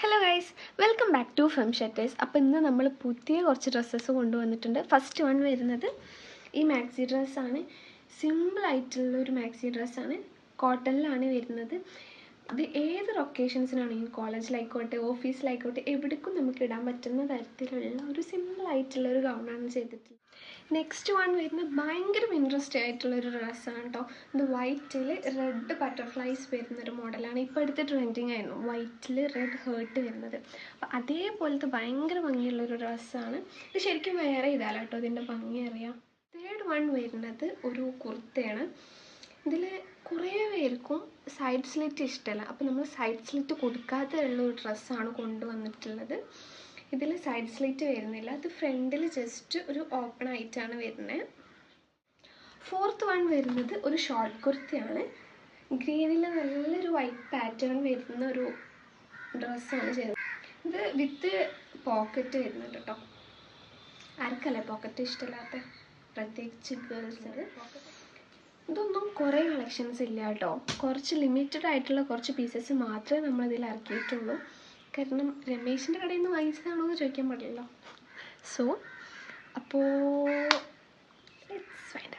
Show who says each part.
Speaker 1: Hello guys, welcome back to Fem Shutters. അപ്പോൾ ഇന്ന് നമ്മൾ പുതിയ കുറച്ച് ഡ്രസ്സസ് കൊണ്ടുവന്നിട്ടുണ്ട്. ഫസ്റ്റ് വൺ വരുന്നത് ഈ മാക്സി ഡ്രസ്സാണ്. സിമ്പിളായിട്ടുള്ളൊരു മാക്സി ഡ്രസ്സാണ്, കോട്ടണിലാണ് വരുന്നത്. അത് ഏതൊരു ഒക്കേഷൻസിനാണെങ്കിലും കോളേജിലായിക്കോട്ടെ ഓഫീസിലായിക്കോട്ടെ എവിടേക്കും നമുക്ക് ഇടാൻ പറ്റുന്ന തരത്തിലുള്ള ഒരു സിമ്പിളായിട്ടുള്ളൊരു ഗൗണാണ് ചെയ്തിട്ടുള്ളത്. നെക്സ്റ്റ് വൺ വരുന്നത് ഭയങ്കര ഇൻട്രസ്റ്റ് ആയിട്ടുള്ളൊരു ഡ്രസ്സാണ് കേട്ടോ. ഇത് വൈറ്റിൽ റെഡ് ബട്ടർഫ്ലൈസ് വരുന്നൊരു മോഡലാണ്. ഇപ്പോൾ അടുത്ത് ട്രെൻഡിങ് ആയിരുന്നു വൈറ്റിൽ റെഡ് ഹേർട്ട് വരുന്നത്. അപ്പോൾ അതേപോലത്തെ ഭയങ്കര ഭംഗിയുള്ളൊരു ഡ്രസ്സാണ്. ഇത് ശരിക്കും വേറെ ഇതാലോ കേട്ടോ, ഇതിൻ്റെ ഭംഗി അറിയാം. തേർഡ് വൺ വരുന്നത് ഒരു കുർത്തയാണ്. ഇതിൽ കുറേ പേർക്കും സൈഡ് സ്ലിറ്റ് ഇഷ്ടമല്ല. അപ്പോൾ നമ്മൾ സൈഡ് സ്ലിറ്റ് കൊടുക്കാതെയുള്ള ഒരു ഡ്രസ്സാണ് കൊണ്ടുവന്നിട്ടുള്ളത്. ഇതിൽ സൈഡ് സ്ലിറ്റ് വരുന്നില്ല, അത് ഫ്രണ്ടിൽ ജസ്റ്റ് ഒരു ഓപ്പൺ ആയിട്ടാണ് വരുന്നത്. ഫോർത്ത് വൺ വരുന്നത് ഒരു ഷോർട്ട് കുർത്തിയാണ്. ഗ്രീനിൽ നല്ലൊരു വൈറ്റ് പാറ്റേൺ വരുന്ന ഒരു ഡ്രസ്സാണ് ചെയ്തത്. ഇത് വിത്ത് പോക്കറ്റ് വരുന്നുണ്ട് കേട്ടോ. ആർക്കല്ലേ പോക്കറ്റ് ഇഷ്ടമില്ലാത്ത, പ്രത്യേകിച്ച് ഗേൾസിന്. ഇതൊന്നും കുറേ കളക്ഷൻസ് ഇല്ല കേട്ടോ. കുറച്ച് ലിമിറ്റഡ് ആയിട്ടുള്ള കുറച്ച് പീസസ് മാത്രമേ നമ്മളിതിൽ ഇറക്കിയിട്ടുള്ളൂ. കാരണം രമേശിൻ്റെ കടയിൽ നിന്ന് വാങ്ങിച്ചതാണോ എന്ന് ചോദിക്കാൻ പാടില്ലല്ലോ. സോ അപ്പോൾ ലെറ്റ്സ് ഫൈൻഡ് ഔട്ട്.